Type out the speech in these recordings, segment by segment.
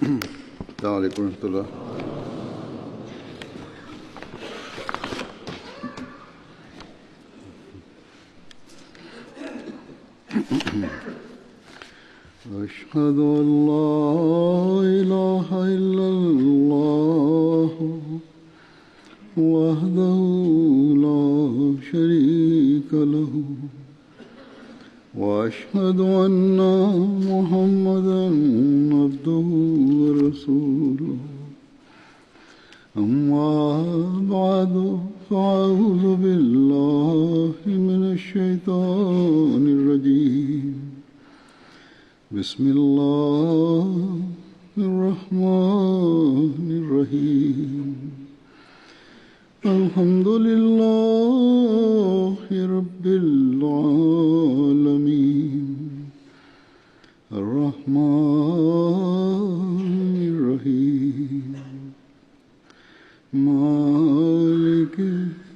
السلام علیکم ورحمۃ اللہ. أشهد أن لا إله إلا الله وحده لا شريك له وأشهد أن محمدا عبده ورسوله. أما بعد فأعوذ بالله من الشيطان الرجيم. بسم الله الرحمن الرحيم. الحمد لله رب العالمين الرحمن الرحيم مالك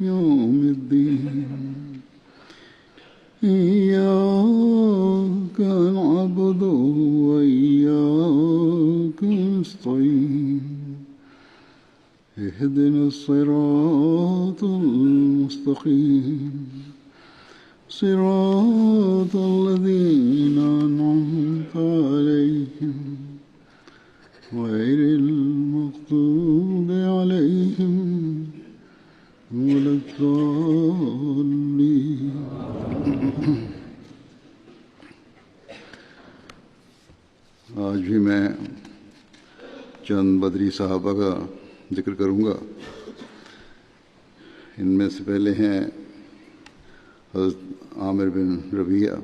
يوم الدين. إياك نعبد وإياك نستعين. اهدنا الصراط المستقيم صراط الذين أنعمت عليهم غير المغضوب عليهم ولا الضالين. آج بھی میں چند بدری صحابہ کا ذکر کروں گا. ان میں سے پہلے ہیں حضرت عامر بن ربیعہ.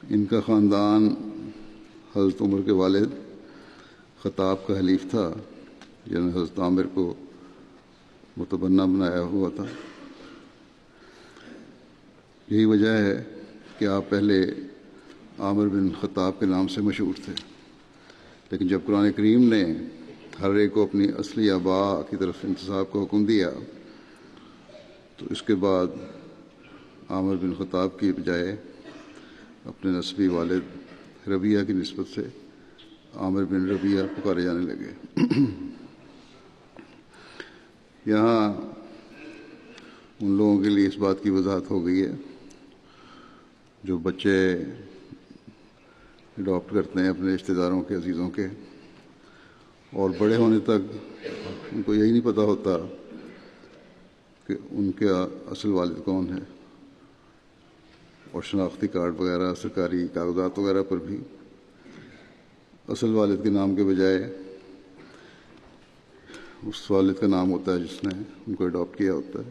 ان کا خاندان حضرت عمر کے والد خطاب کا حلیف تھا، جنہوں نے حضرت عامر کو متبنہ بنایا ہوا تھا. یہی وجہ ہے کہ آپ پہلے عامر بن خطاب کے نام سے مشہور تھے، لیکن جب قرآن کریم نے ہر ایک کو اپنی اصلی آبا کی طرف انتساب کا حکم دیا تو اس کے بعد عامر بن خطاب کی بجائے اپنے نسبی والد ربیعہ کی نسبت سے عامر بن ربیعہ پکارے جانے لگے. یہاں ان لوگوں کے لیے اس بات کی وضاحت ہو گئی ہے جو بچے اڈاپٹ کرتے ہیں اپنے رشتہ داروں کے، عزیزوں کے، اور بڑے ہونے تک ان کو یہی نہیں پتہ ہوتا کہ ان کا اصل والد کون ہے، اور شناختی کارڈ وغیرہ، سرکاری کاغذات وغیرہ پر بھی اصل والد کے نام کے بجائے اس والد کا نام ہوتا ہے جس نے ان کو اڈاپٹ کیا ہوتا ہے.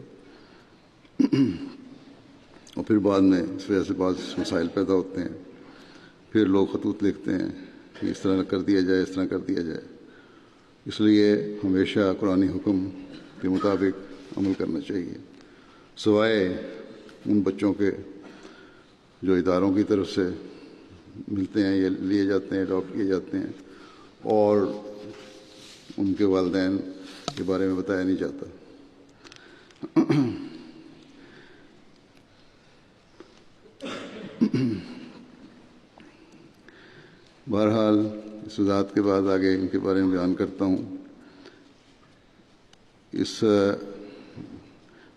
اور پھر بعد میں اس وجہ سے بعض مسائل پیدا ہوتے ہیں. پھر لوگ خطوط لکھتے ہیں کہ اس طرح کر دیا جائے، اس طرح کر دیا جائے. اس لیے ہمیشہ قرآنی حکم کے مطابق عمل کرنا چاہیے، سوائے ان بچوں کے جو اداروں کی طرف سے ملتے ہیں یا لیے جاتے ہیں، اڈاپٹ کیے جاتے ہیں، اور ان کے والدین کے بارے میں بتایا نہیں جاتا. بہرحال اس وضاحت کے بعد آگے ان کے بارے میں بیان کرتا ہوں. اس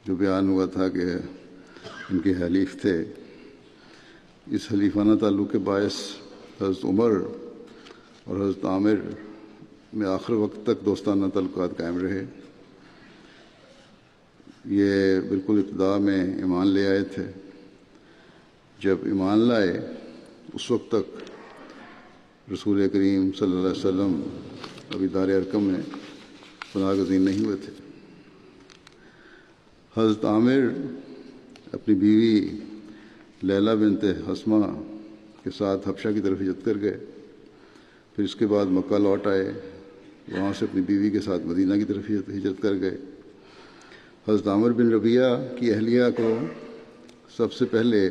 جو بیان ہوا تھا کہ ان کے حلیف تھے، اس حلیفانہ تعلق کے باعث حضرت عمر اور حضرت عامر میں آخر وقت تک دوستانہ تعلقات قائم رہے. یہ بالکل ابتدا میں ایمان لے آئے تھے. جب ایمان لائے اس وقت تک رسول کریم صلی اللہ علیہ وسلم ابھی دار ارقم میں پناہ گزین نہیں ہوئے تھے. حضرت عامر اپنی بیوی لیلہ بنت حسمہ کے ساتھ حبشہ کی طرف ہجرت کر گئے. پھر اس کے بعد مکہ لوٹ آئے، وہاں سے اپنی بیوی کے ساتھ مدینہ کی طرف ہجرت کر گئے. حضرت عامر بن ربیعہ کی اہلیہ کو سب سے پہلے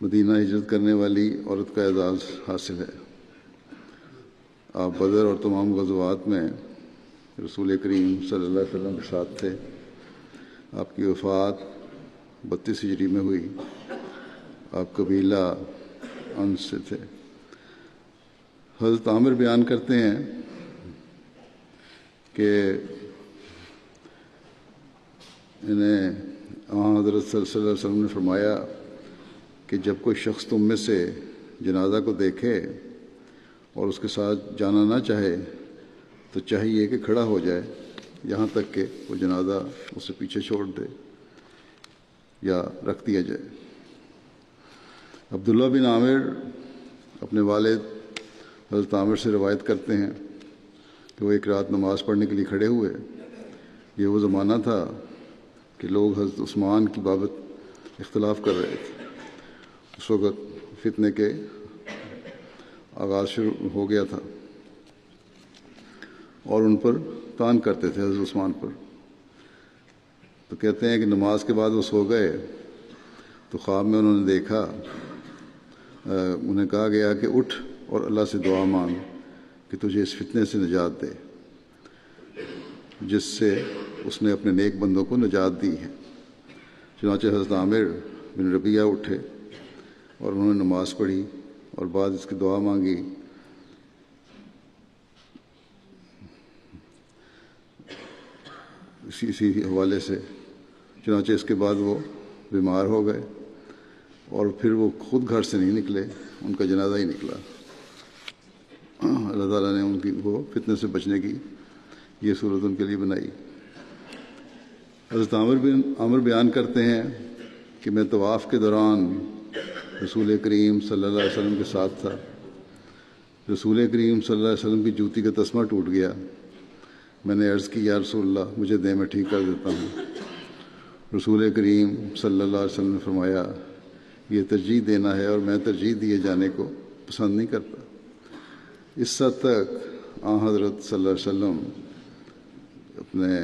مدینہ ہجرت کرنے والی عورت کا اعزاز حاصل ہے. آپ بدر اور تمام غزوات میں رسول کریم صلی اللہ علیہ وسلم کے ساتھ تھے. آپ کی وفات 32 ہجری میں ہوئی. آپ قبیلہ انس سے تھے. حضرت عامر بیان کرتے ہیں کہ انہیں حضرت صلی اللہ علیہ وسلم نے فرمایا کہ جب کوئی شخص تم میں سے جنازہ کو دیکھے اور اس کے ساتھ جانا نہ چاہے تو چاہیے کہ کھڑا ہو جائے یہاں تک کہ وہ جنازہ اسے پیچھے چھوڑ دے یا رکھ دیا جائے. عبداللہ بن عامر اپنے والد حضرت عامر سے روایت کرتے ہیں کہ وہ ایک رات نماز پڑھنے کے لیے کھڑے ہوئے. یہ وہ زمانہ تھا کہ لوگ حضرت عثمان کی بابت اختلاف کر رہے تھے. اس وقت فتنے کے آغاز شروع ہو گیا تھا اور ان پر طعن کرتے تھے حضرت عثمان پر. تو کہتے ہیں کہ نماز کے بعد وہ سو گئے تو خواب میں انہوں نے دیکھا، انہیں کہا گیا کہ اٹھ اور اللہ سے دعا مانگ کہ تجھے اس فتنے سے نجات دے جس سے اس نے اپنے نیک بندوں کو نجات دی ہے. چنانچہ حضرت عامر بن ربیعہ اٹھے اور انہوں نے نماز پڑھی اور بعد اس کی دعا مانگی. اسی حوالے سے چنانچہ اس کے بعد وہ بیمار ہو گئے اور پھر وہ خود گھر سے نہیں نکلے، ان کا جنازہ ہی نکلا. اللہ تعالیٰ نے ان کی وہ فتنے سے بچنے کی یہ صورت ان کے لیے بنائی. حضرت عامر بیان کرتے ہیں کہ میں طواف کے دوران رسول کریم صلی اللہ علیہ وسلم کے ساتھ تھا. رسول کریم صلی اللہ علیہ وسلم کی جوتی کا تسمہ ٹوٹ گیا. میں نے عرض کی یا رسول اللہ مجھے دے میں ٹھیک کر دیتا ہوں. رسول کریم صلی اللہ علیہ وسلم نے فرمایا یہ ترجیح دینا ہے اور میں ترجیح دیے جانے کو پسند نہیں کرتا. اس حد تک حضرت صلی اللہ علیہ وسلم اپنے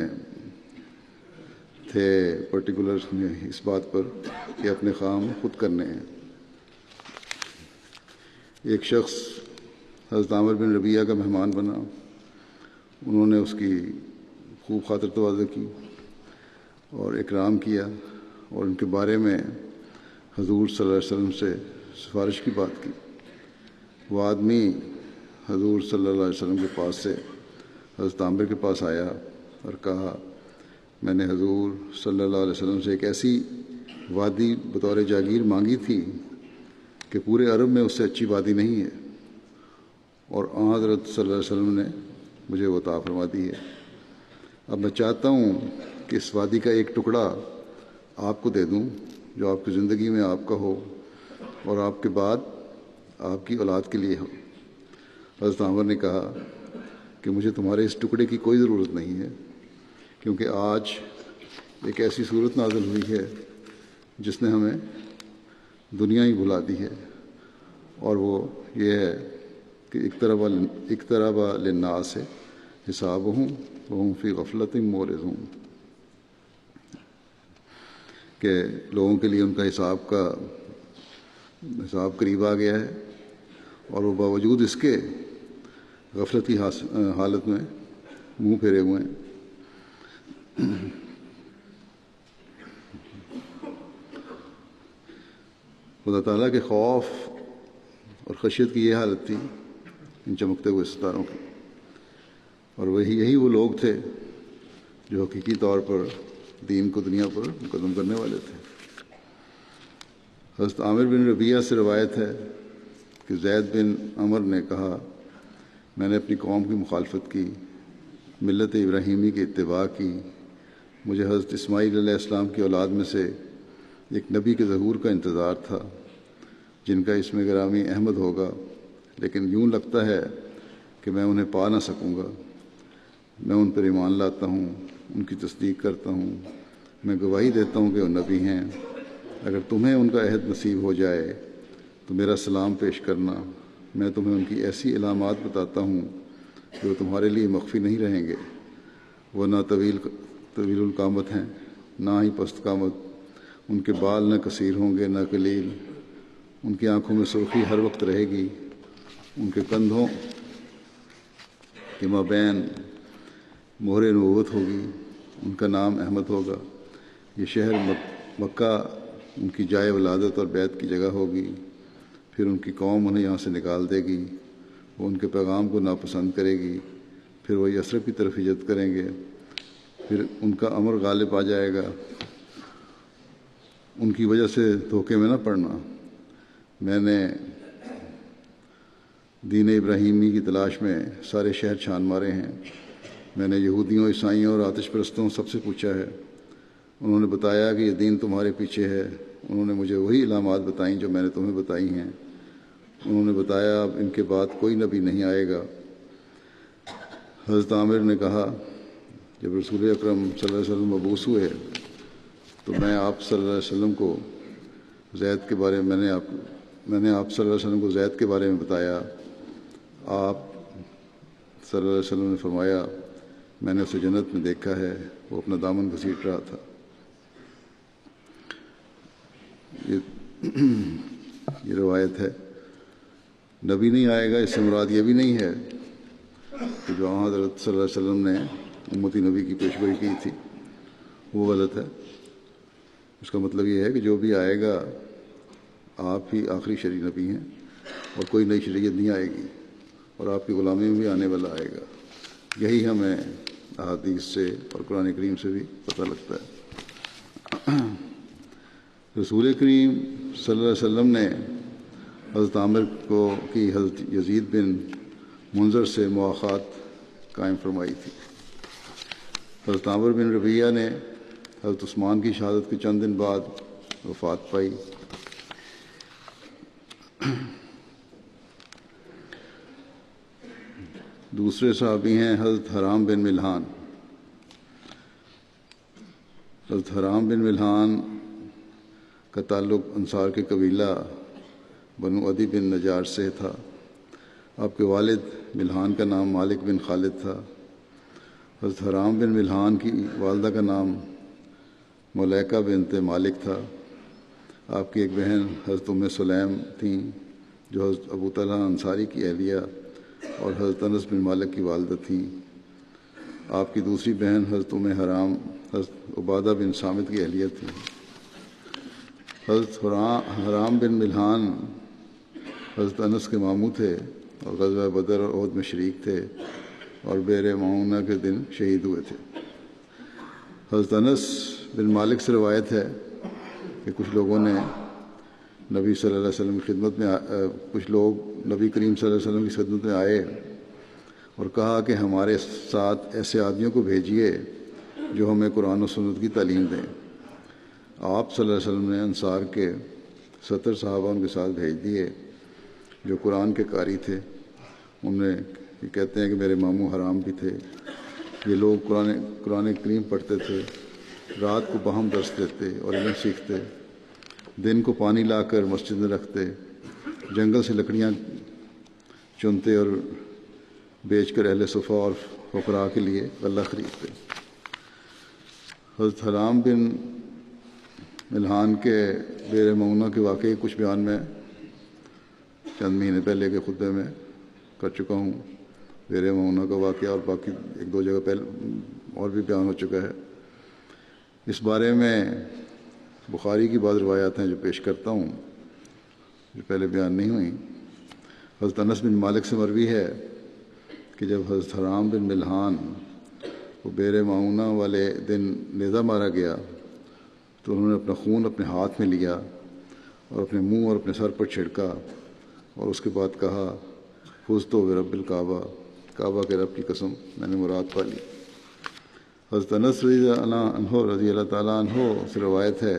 تھے پرٹیکولر اس بات پر کہ اپنے کام خود کرنے ہیں. ایک شخص حضرت عامر بن ربیعہ کا مہمان بنا. انہوں نے اس کی خوب خاطر تواضع کی اور اکرام کیا اور ان کے بارے میں حضور صلی اللہ علیہ وسلم سے سفارش کی بات کی. وہ آدمی حضور صلی اللہ علیہ وسلم کے پاس سے حضرت عامر کے پاس آیا اور کہا میں نے حضور صلی اللہ علیہ وسلم سے ایک ایسی وادی بطور جاگیر مانگی تھی کہ پورے عرب میں اس سے اچھی وادی نہیں ہے اور حضرت صلی اللہ علیہ وسلم نے مجھے وہ عطا فرما دی ہے. اب میں چاہتا ہوں کہ اس وادی کا ایک ٹکڑا آپ کو دے دوں جو آپ کی زندگی میں آپ کا ہو اور آپ کے بعد آپ کی اولاد کے لیے ہو. حضرت عامر نے کہا کہ مجھے تمہارے اس ٹکڑے کی کوئی ضرورت نہیں ہے کیونکہ آج ایک ایسی صورت نازل ہوئی ہے جس نے ہمیں دنیا ہی بھلا دی ہے اور وہ یہ ہے کہ اقترب للناس حسابہم وہم فی غفلۃ معرضون کہ لوگوں کے لیے ان کا حساب قریب آ گیا ہے اور وہ باوجود اس کے غفلت کی حالت میں منہ پھیرے ہوئے ہیں. خدا تعالیٰ کے خوف اور خشیت کی یہ حالت تھی ان چمکتے ہوئے ستاروں کی اور یہی وہ لوگ تھے جو حقیقی طور پر دین کو دنیا پر مقدم کرنے والے تھے. حضرت عامر بن ربیعہ سے روایت ہے کہ زید بن عمر نے کہا میں نے اپنی قوم کی مخالفت کی، ملت ابراہیمی کی اتباع کی. مجھے حضرت اسماعیل علیہ السلام کی اولاد میں سے ایک نبی کے ظہور کا انتظار تھا جن کا اسم گرامی احمد ہوگا، لیکن یوں لگتا ہے کہ میں انہیں پا نہ سکوں گا. میں ان پر ایمان لاتا ہوں، ان کی تصدیق کرتا ہوں، میں گواہی دیتا ہوں کہ وہ نبی ہیں. اگر تمہیں ان کا عہد نصیب ہو جائے تو میرا سلام پیش کرنا. میں تمہیں ان کی ایسی علامات بتاتا ہوں کہ وہ تمہارے لیے مخفی نہیں رہیں گے. وہ نہ طویل القامت ہیں نہ ہی پست قامت. ان کے بال نہ کثیر ہوں گے نہ قلیل. ان کی آنکھوں میں سرخی ہر وقت رہے گی. ان کے کندھوں کے مابین مہر نبوت ہوگی. ان کا نام احمد ہوگا. یہ شہر مکہ ان کی جائے ولادت اور بیعت کی جگہ ہوگی، پھر ان کی قوم انہیں یہاں سے نکال دے گی، وہ ان کے پیغام کو ناپسند کرے گی، پھر وہ یثرب کی طرف ہجرت کریں گے، پھر ان کا امر غالب آ جائے گا۔ ان کی وجہ سے دھوکے میں نہ پڑنا۔ میں نے دین ابراہیمی کی تلاش میں سارے شہر چھان مارے ہیں۔ میں نے یہودیوں، عیسائیوں اور آتش پرستوں سب سے پوچھا ہے، انہوں نے بتایا کہ یہ دین تمہارے پیچھے ہے۔ انہوں نے مجھے وہی علامات بتائیں جو میں نے تمہیں بتائی ہیں۔ انہوں نے بتایا اب ان کے بعد کوئی نبی نہیں آئے گا۔ حضرت عامر نے کہا جب رسول اکرم صلی اللہ علیہ وسلم مبعوث ہوئے تو میں آپ صلی اللہ علیہ وسلم کو زید کے بارے میں میں نے آپ صلی اللہ علیہ وسلم کو زید کے بارے میں بتایا۔ آپ صلی اللہ علیہ وسلم نے فرمایا میں نے اسے جنت میں دیکھا ہے، وہ اپنا دامن گھسیٹ رہا تھا۔ یہ روایت ہے۔ نبی نہیں آئے گا، اس سے مراد یہ بھی نہیں ہے کہ جو حضرت صلی اللہ علیہ وسلم نے امتی نبی کی پیشگوئی کی تھی وہ غلط ہے۔ اس کا مطلب یہ ہے کہ جو بھی آئے گا آپ ہی آخری شرعی نبی ہیں اور کوئی نئی شریعت نہیں آئے گی، اور آپ کی غلامی میں بھی آنے والا آئے گا۔ یہی ہمیں احادیث سے اور قرآن کریم سے بھی پتہ لگتا ہے۔ رسول کریم صلی اللہ علیہ وسلم نے حضرت عامر کی حضرت یزید بن منذر سے مواخات قائم فرمائی تھی۔ حضرت عامر بن ربیعہ نے حضرت عثمان کی شہادت کے چند دن بعد وفات پائی۔ دوسرے صحابی ہیں حضرت حرام بن ملحان۔ حضرت حرام بن ملحان کا تعلق انصار کے قبیلہ بنو عدی بن نجار سے تھا۔ آپ کے والد ملحان کا نام مالک بن خالد تھا۔ حضرت حرام بن ملحان کی والدہ کا نام ملیکہ بنت مالک تھا۔ آپ کی ایک بہن حضرت ام سلیم تھیں جو حضرت ابو طلحہ انصاری کی اہلیہ اور حضرت انس بن مالک کی والدہ تھیں۔ آپ کی دوسری بہن حضرت ام حرام حضرت عبادہ بن صامت کی اہلیہ تھی۔ حضرت حرام بن ملحان حضرت انس کے ماموں تھے اور غزوہ بدر اور احد میں شریک تھے اور بئر معونہ کے دن شہید ہوئے تھے۔ حضرت انس بن مالک سے روایت ہے کہ کچھ لوگوں نے نبی صلی اللہ علیہ وسلم کی خدمت میں کچھ لوگ نبی کریم صلی اللہ علیہ وسلم کی خدمت میں آئے اور کہا کہ ہمارے ساتھ ایسے آدمیوں کو بھیجیے جو ہمیں قرآن و سنت کی تعلیم دیں۔ آپ صلی اللہ علیہ وسلم نے انصار کے 70 صحابہ ان کے ساتھ بھیج دیے جو قرآن کے قاری تھے۔ یہ کہتے ہیں کہ میرے ماموں حرام بھی تھے۔ یہ لوگ قرآن کریم پڑھتے تھے، رات کو باہم درس دیتے اور علم سیکھتے، دن کو پانی لا کر مسجد میں رکھتے، جنگل سے لکڑیاں چنتے اور بیچ کر اہل صفا اور فقراء کے لیے غلہ خریدتے۔ حضرت حرام بن ملحان کے بئر معونہ کے واقعے کچھ بیان میں چند مہینے پہلے کے خطبے میں کر چکا ہوں۔ بئر معونہ کا واقعہ اور باقی ایک دو جگہ پہلے اور بھی بیان ہو چکا ہے۔ اس بارے میں بخاری کی بعض روایات ہیں جو پیش کرتا ہوں جو پہلے بیان نہیں ہوئیں۔ حضرت انس بن مالک سے مروی ہے کہ جب حضرت حرام بن ملحان کو بئر معونہ والے دن نیزہ مارا گیا تو انہوں نے اپنا خون اپنے ہاتھ میں لیا اور اپنے منہ اور اپنے سر پر چھڑکا اور اس کے بعد کہا فزتو برب الکعبہ، کعبہ کے رب کی قسم میں نے مراد پا لی۔ حضرت انس رضی اللہ تعالیٰ عنہ سے روایت ہے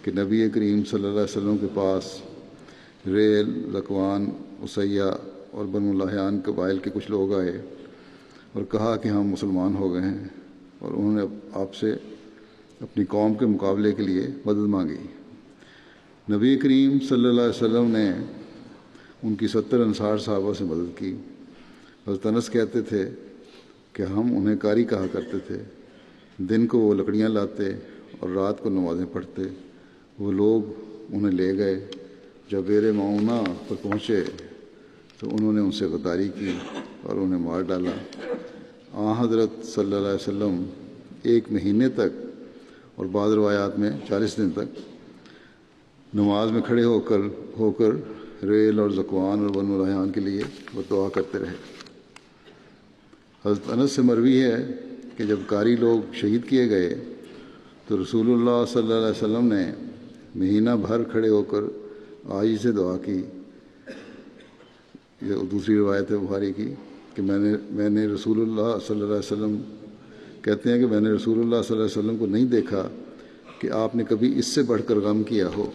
کہ نبی کریم صلی اللہ علیہ وسلم کے پاس ریل، ذکوان، اسیہ اور بنو لحیان قبائل کے کچھ لوگ آئے اور کہا کہ ہم مسلمان ہو گئے ہیں، اور انہوں نے آپ سے اپنی قوم کے مقابلے کے لیے مدد مانگی۔ نبی کریم صلی اللہ علیہ وسلم نے ان کی 70 انصار صحابہ سے مدد کی۔ حضرت انس کہتے تھے کہ ہم انہیں قاری کہا کرتے تھے۔ دن کو وہ لکڑیاں لاتے اور رات کو نمازیں پڑھتے۔ وہ لوگ انہیں لے گئے۔ جب بئر معونہ پر پہنچے تو انہوں نے ان سے غداری کی اور انہیں مار ڈالا۔ حضرت صلی اللہ علیہ وسلم 1 مہینے تک اور بعض روایات میں 40 دن تک نماز میں کھڑے ہو کر ریل اور ذکوان اور بنو ریحان کے لیے وہ دعا کرتے رہے۔ حضرت انس سے مروی ہے کہ جب قاری لوگ شہید کیے گئے تو رسول اللہ صلی اللہ علیہ وسلم نے مہینہ بھر کھڑے ہو کر عاجزی سے دعا کی۔ یہ دوسری روایت ہے بخاری کی کہ میں نے رسول اللہ صلی اللہ علیہ وسلم کہتے ہیں کہ میں نے رسول اللہ صلی اللہ علیہ وسلم کو نہیں دیکھا کہ آپ نے کبھی اس سے بڑھ کر غم کیا ہو۔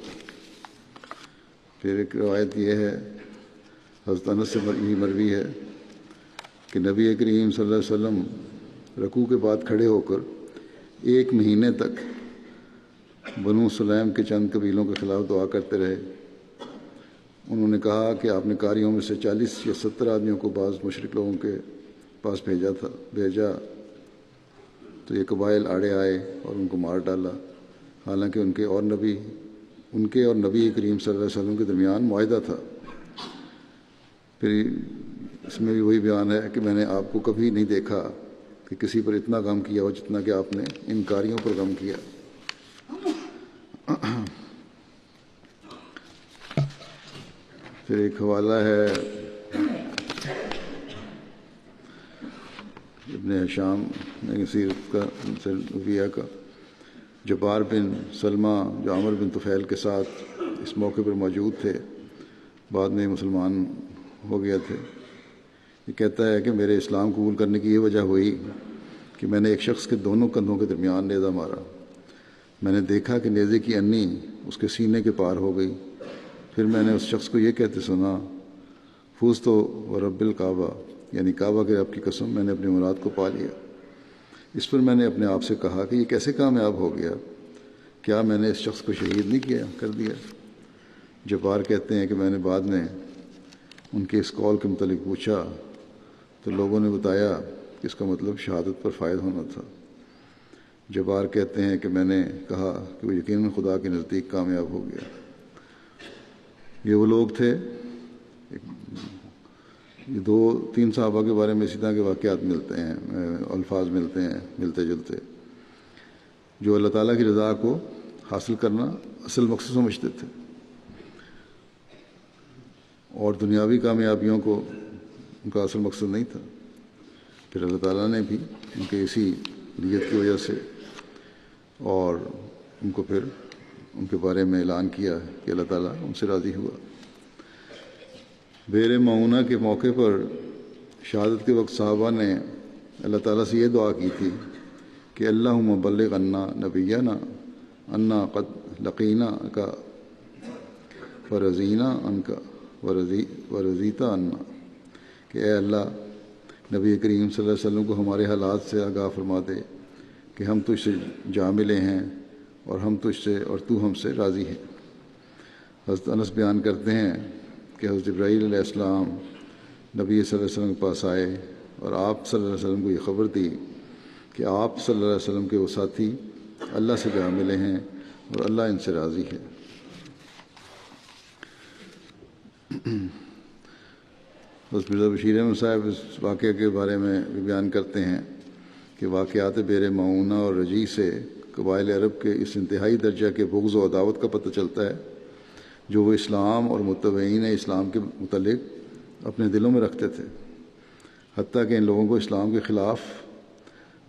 پھر ایک روایت یہ ہے، حضرت انس سے یہ مروی ہے کہ نبی کریم صلی اللہ علیہ وسلم رکوع کے بعد کھڑے ہو کر 1 مہینے تک بنو سلیم کے چند قبیلوں کے خلاف دعا کرتے رہے۔ انہوں نے کہا کہ آپ نے قاریوں میں سے 40 یا 70 آدمیوں کو بعض مشرک لوگوں کے پاس بھیجا تو یہ قبائل آڑے آئے اور ان کو مار ڈالا، حالانکہ ان کے اور نبی کریم صلی اللہ علیہ وسلم کے درمیان معاہدہ تھا۔ پھر اس میں بھی وہی بیان ہے کہ میں نے آپ کو کبھی نہیں دیکھا کہ کسی پر اتنا غم کیا ہو جتنا کہ آپ نے ان قاریوں پر غم کیا۔ پھر ایک حوالہ ہے ابن ہشام سیرت کا سلفیہ کا، جبار بن سلمہ جو عامر بن طفیل کے ساتھ اس موقع پر موجود تھے، بعد میں مسلمان ہو گیا تھے، یہ کہتا ہے کہ میرے اسلام قبول کرنے کی یہ وجہ ہوئی کہ میں نے ایک شخص کے دونوں کندھوں کے درمیان نیزہ مارا۔ میں نے دیکھا کہ نیزے کی انی اس کے سینے کے پار ہو گئی۔ پھر میں نے اس شخص کو یہ کہتے سنا، فوز تو ورب الکعبہ، یعنی کعبہ کے رب کی قسم میں نے اپنی مراد کو پا لیا۔ اس پر میں نے اپنے آپ سے کہا کہ یہ کیسے کامیاب ہو گیا؟ کیا میں نے اس شخص کو شہید نہیں کر دیا؟ جبار کہتے ہیں کہ میں نے بعد میں ان کے اس قول کے متعلق پوچھا تو لوگوں نے بتایا کہ اس کا مطلب شہادت پر فائز ہونا تھا۔ جبار کہتے ہیں کہ میں نے کہا کہ وہ یقیناً خدا کے نزدیک کامیاب ہو گیا۔ یہ وہ لوگ تھے، یہ 2-3 صحابہ کے بارے میں اسی طرح کے واقعات ملتے ہیں، الفاظ ملتے ہیں ملتے جلتے، جو اللہ تعالیٰ کی رضا کو حاصل کرنا اصل مقصد سمجھتے تھے اور دنیاوی کامیابیوں کو ان کا اصل مقصد نہیں تھا۔ پھر اللہ تعالیٰ نے بھی ان کے اسی نیت کی وجہ سے اور ان کو پھر ان کے بارے میں اعلان کیا ہے کہ اللہ تعالیٰ ان سے راضی ہوا۔ بیر معونہ کے موقع پر شہادت کے وقت صحابہ نے اللہ تعالیٰ سے یہ دعا کی تھی کہ اللہم بلغ عنا نبینا انا قد لقینا کا فرضینا ان کا ورضیتا عنا، کہ اے اللہ نبی کریم صلی اللہ علیہ وسلم کو ہمارے حالات سے آگاہ فرما دے کہ ہم تجھ سے جا ملے ہیں اور ہم تجھ سے اور تو ہم سے راضی ہے۔ حضرت انس بیان کرتے ہیں کہ حضرت جبرائیل علیہ السلام نبی صلی اللہ علیہ وسلم کے پاس آئے اور آپ صلی اللہ علیہ وسلم کو یہ خبر دی کہ آپ صلی اللہ علیہ وسلم کے وہ ساتھی اللہ سے جا ملے ہیں اور اللہ ان سے راضی ہے۔ حضرت مرزا بشیر احمد صاحب اس واقعے کے بارے میں بھی بیان کرتے ہیں کہ واقعات بیر معونہ اور رجیع سے قبائل عرب کے اس انتہائی درجہ کے بغض و عداوت کا پتہ چلتا ہے جو وہ اسلام اور متبعین اسلام کے متعلق اپنے دلوں میں رکھتے تھے، حتیٰ کہ ان لوگوں کو اسلام کے خلاف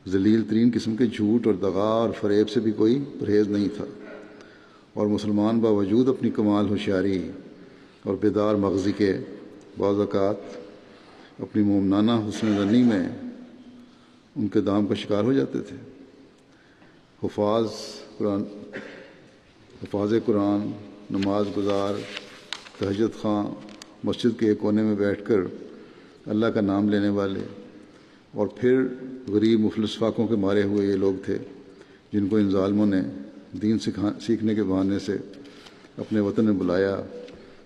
ذلیل ترین قسم کے جھوٹ اور دغا اور فریب سے بھی کوئی پرہیز نہیں تھا، اور مسلمان باوجود اپنی کمال ہوشیاری اور بیدار مغزی کے بعض اوقات اپنی مومنانہ حسن ظنی میں ان کے دام کا شکار ہو جاتے تھے۔ حفاظ قرآن، نماز گزار، تہجد خواں، مسجد کے ایک کونے میں بیٹھ کر اللہ کا نام لینے والے، اور پھر غریب مفلس فاقوں کے مارے ہوئے یہ لوگ تھے جن کو ان ظالموں نے دین سیکھنے کے بہانے سے اپنے وطن میں بلایا،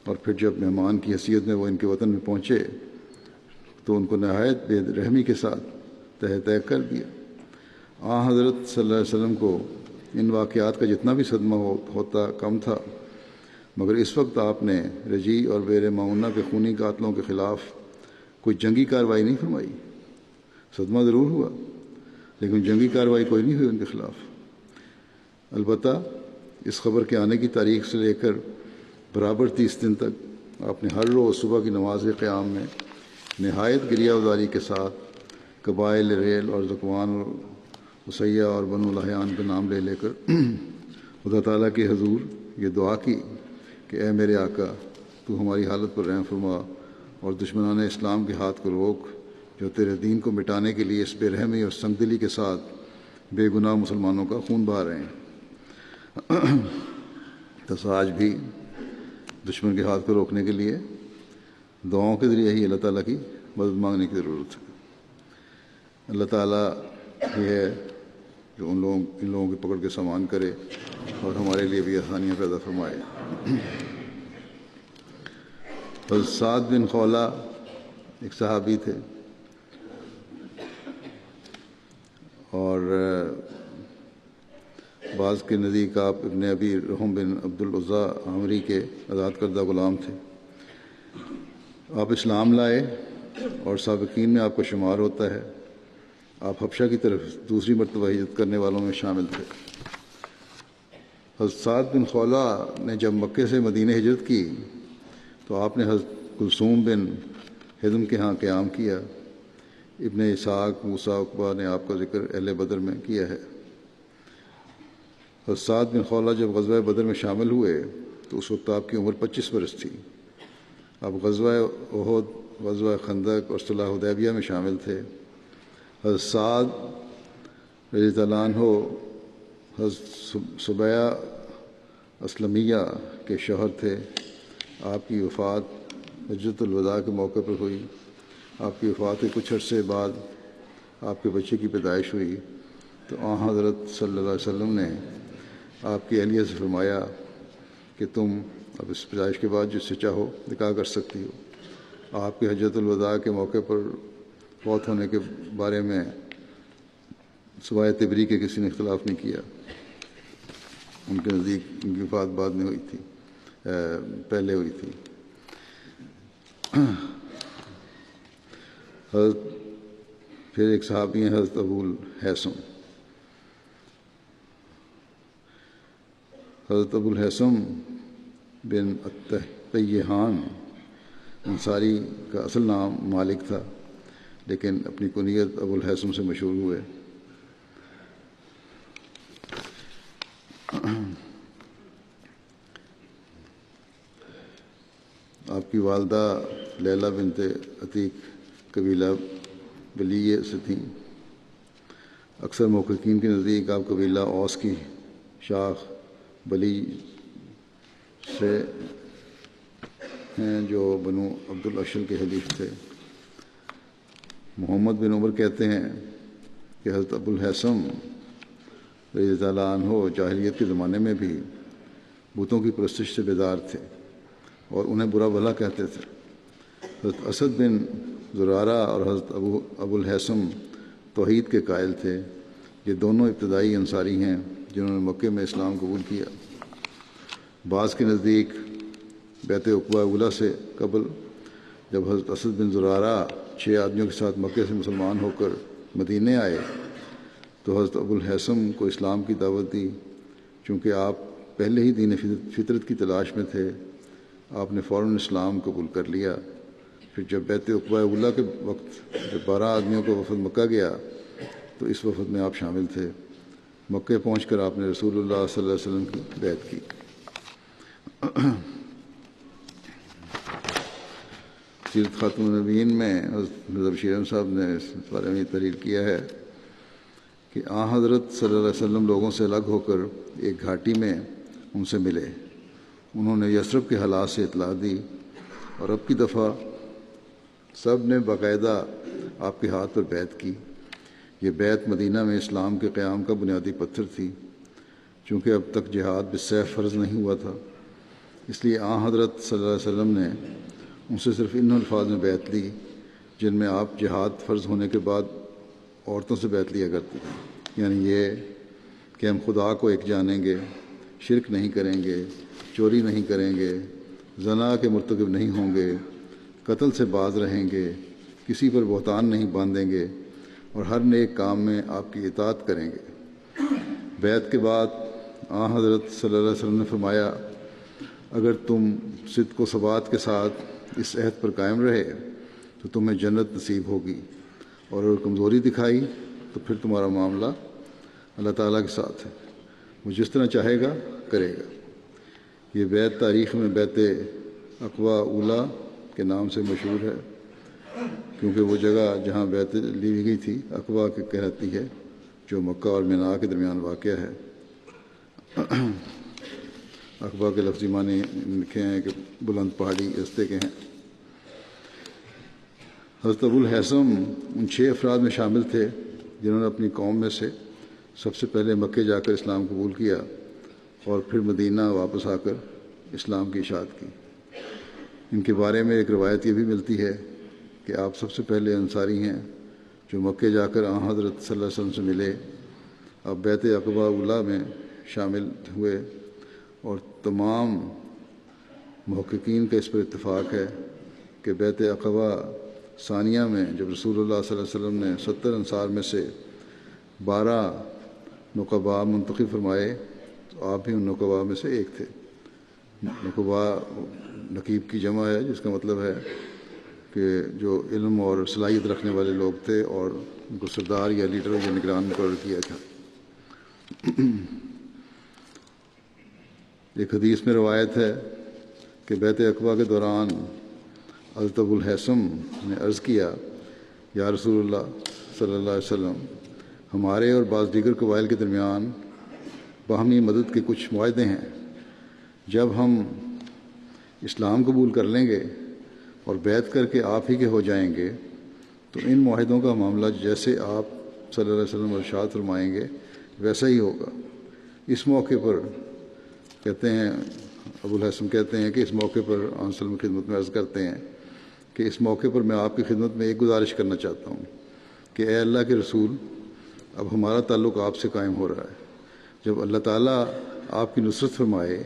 اور پھر جب مہمان کی حیثیت میں وہ ان کے وطن میں پہنچے تو ان کو نہایت بے رحمی کے ساتھ تہہ کر دیا۔ حضرت صلی اللہ علیہ وسلم کو ان واقعات کا جتنا بھی صدمہ ہوتا کم تھا، مگر اس وقت آپ نے رجیع اور بیر معونہ کے خونی قاتلوں کے خلاف کوئی جنگی کارروائی نہیں فرمائی۔ صدمہ ضرور ہوا لیکن جنگی کارروائی کوئی نہیں ہوئی ان کے خلاف۔ البتہ اس خبر کے آنے کی تاریخ سے لے کر برابر 30 دن تک آپ نے ہر روز صبح کی نماز قیام میں نہایت گریہ ازاری کے ساتھ قبائل ریل اور ذکوان اور وسیع اور بنو لحیان کے نام لے کر خدا تعالیٰ کے حضور یہ دعا کی کہ اے میرے آقا، تو ہماری حالت پر رحم فرما اور دشمنان اسلام کے ہاتھ کو روک جو تیرے دین کو مٹانے کے لیے اس بے رحمی اور سنگ دلی کے ساتھ بے گناہ مسلمانوں کا خون بہا رہے ہیں۔ تو آج بھی دشمن کے ہاتھ کو روکنے کے لیے دعاؤں کے ذریعے ہی اللہ تعالیٰ کی مدد مانگنے کی ضرورت ہے۔ اللہ تعالیٰ یہ ہے جو ان لوگوں کی پکڑ کے سامان کرے اور ہمارے لیے بھی آسانیاں پیدا فرمائے۔ حضرت سعد بن خولہ ایک صحابی تھے اور بعض کے نزدیک آپ ابن ابی رحم بن عبد العزیٰ عامری کے آزاد کردہ غلام تھے۔ آپ اسلام لائے اور سابقین میں آپ کا شمار ہوتا ہے۔ آپ حبشہ کی طرف دوسری مرتبہ ہجرت کرنے والوں میں شامل تھے۔ حضرت سعد بن خولہ نے جب مکے سے مدینہ ہجرت کی تو آپ نے حضرت کلثوم بن ہضم کے ہاں قیام کیا۔ ابن اسحاق موسیٰ عقبہ نے آپ کا ذکر اہل بدر میں کیا ہے۔ حضرت سعد بن خولہ جب غزوہ بدر میں شامل ہوئے تو اس وقت آپ کی عمر 25 برس تھی۔ آپ غزوہ احد، غزوہ خندق اور صلح حدیبیہ میں شامل تھے۔ حضرت سعد رضی اللہ عنہ حضرت سبیہ اسلمیہ کے شوہر تھے۔ آپ کی وفات حجۃ الوداع کے موقع پر ہوئی۔ آپ کی وفات کے کچھ عرصے بعد آپ کے بچے کی پیدائش ہوئی تو حضرت صلی اللہ علیہ وسلم نے آپ کی اہلیہ سے فرمایا کہ تم اب اس پیدائش کے بعد جس سے چاہو نکاح کر سکتی ہو۔ آپ کے حجۃ الوداع کے موقع پر فوت ہونے کے بارے میں سوائے تبری کے کسی نے اختلاف نہیں کیا۔ ان کے نزدیک ان کی وفات بعد میں ہوئی تھی، پہلے ہوئی تھی۔ حضرت پھر ایک صحابی ہیں حضرت ابو الہیثم۔ حضرت ابو الہیثم بن التیہان انصاری کا اصل نام مالک تھا، لیکن اپنی کنیت ابو الہیثم سے مشہور ہوئے۔ آپ کی والدہ لیلہ بنت عتیق قبیلہ بلیہ سے تھیں۔ اکثر محققین کے نزدیک آپ قبیلہ اوس کی شاخ بلی سے ہیں جو بنو عبد الاشل کے حلیف تھے۔ محمد بن عمر کہتے ہیں کہ حضرت ابو الہیثم رضی اللہ عنہ جاہلیت کے زمانے میں بھی بتوں کی پرستش سے بیدار تھے اور انہیں برا بھلا کہتے تھے۔ حضرت اسد بن زرارہ اور حضرت ابو الہیثم توحید کے قائل تھے۔ یہ دونوں ابتدائی انصاری ہیں جنہوں نے مکے میں اسلام قبول کیا۔ بعض کے نزدیک بیعت عقبہ اولیٰ سے قبل جب حضرت اسد بن زرارہ 6 آدمیوں کے ساتھ مکے سے مسلمان ہو کر مدینے آئے تو حضرت ابو الہیثم کو اسلام کی دعوت دی۔ چونکہ آپ پہلے ہی دین فطرت کی تلاش میں تھے، آپ نے فوراً اسلام قبول کر لیا۔ پھر جب بیعت عقبہ اولیٰ کے وقت جب 12 آدمیوں کا وفد مکہ گیا تو اس وفد میں آپ شامل تھے۔ مکے پہنچ کر آپ نے رسول اللہ صلی اللہ علیہ وسلم کی بیعت کی۔ سیرت خاتم النبیین میں حضرت مرزا بشیر احمد صاحب نے اس بارے میں تحریر کیا ہے کہ حضرت صلی اللہ علیہ وسلم لوگوں سے الگ ہو کر ایک گھاٹی میں ان سے ملے۔ انہوں نے یثرب کے حالات سے اطلاع دی اور اب کی دفعہ سب نے باقاعدہ آپ کے ہاتھ پر بیعت کی۔ یہ بیعت مدینہ میں اسلام کے قیام کا بنیادی پتھر تھی۔ چونکہ اب تک جہاد بالسیف فرض نہیں ہوا تھا، اس لیے حضرت صلی اللہ علیہ وسلم نے ان سے صرف ان الفاظ میں بیعت لی جن میں آپ جہاد فرض ہونے کے بعد عورتوں سے بیعت لیا کرتے تھے، یعنی یہ کہ ہم خدا کو ایک جانیں گے، شرک نہیں کریں گے، چوری نہیں کریں گے، زنا کے مرتکب نہیں ہوں گے، قتل سے باز رہیں گے، کسی پر بہتان نہیں باندھیں گے اور ہر نیک کام میں آپ کی اطاعت کریں گے۔ بیعت کے بعد حضرت صلی اللہ علیہ وسلم نے فرمایا اگر تم صدق و ثبات کے ساتھ اس عہد پر قائم رہے تو تمہیں جنت نصیب ہوگی، اور اگر کمزوری دکھائی تو پھر تمہارا معاملہ اللہ تعالیٰ کے ساتھ ہے، وہ جس طرح چاہے گا کرے گا۔ یہ بیت تاریخ میں بیت عقبہ اولیٰ کے نام سے مشہور ہے، کیونکہ وہ جگہ جہاں بیت لی گئی تھی عقبہ کے کہلاتی ہے، جو مکہ اور مینا کے درمیان واقع ہے۔ عقبہ کے لفظی معنی لکھے ہیں کہ بلند پہاڑی رستے کے ہیں۔ حضرت ابو الہیثم ان 6 افراد میں شامل تھے جنہوں نے اپنی قوم میں سے سب سے پہلے مکے جا کر اسلام قبول کیا اور پھر مدینہ واپس آ کر اسلام کی اشاعت کی۔ ان کے بارے میں ایک روایت یہ بھی ملتی ہے کہ آپ سب سے پہلے انصاری ہیں جو مکے جا کر حضرت صلی اللہ علیہ وسلم سے ملے۔ آپ بیت عقبہ اولیٰ میں شامل ہوئے، اور تمام محققین کا اس پر اتفاق ہے کہ بیت عقبہ ثانیہ میں جب رسول اللہ صلی اللہ علیہ وسلم نے 70 انصار میں سے 12 نقباء منتخب فرمائے تو آپ بھی ان نقباء میں سے ایک تھے۔ نقباء نقیب کی جمع ہے، جس کا مطلب ہے کہ جو علم اور صلاحیت رکھنے والے لوگ تھے اور ان کو سردار یا لیڈر یا نگران مقرر کیا تھا۔ ایک حدیث میں روایت ہے کہ بیت عقبہ کے دوران حضرت ابو الہیثم نے عرض کیا، یا رسول اللہ صلی اللہ علیہ وسلم، ہمارے اور بعض دیگر قبائل کے درمیان باہمی مدد کے کچھ معاہدے ہیں، جب ہم اسلام قبول کر لیں گے اور بیعت کر کے آپ ہی کے ہو جائیں گے تو ان معاہدوں کا معاملہ جیسے آپ صلی اللہ علیہ وسلم ارشاد فرمائیں گے ویسا ہی ہوگا۔ اس موقع پر کہتے ہیں، ابو الہیثم کہتے ہیں کہ اس موقع پر آن وسلم کی خدمت میں عرض کرتے ہیں کہ اس موقع پر میں آپ کی خدمت میں ایک گزارش کرنا چاہتا ہوں کہ اے اللہ کے رسول، اب ہمارا تعلق آپ سے قائم ہو رہا ہے، جب اللہ تعالیٰ آپ کی نصرت فرمائے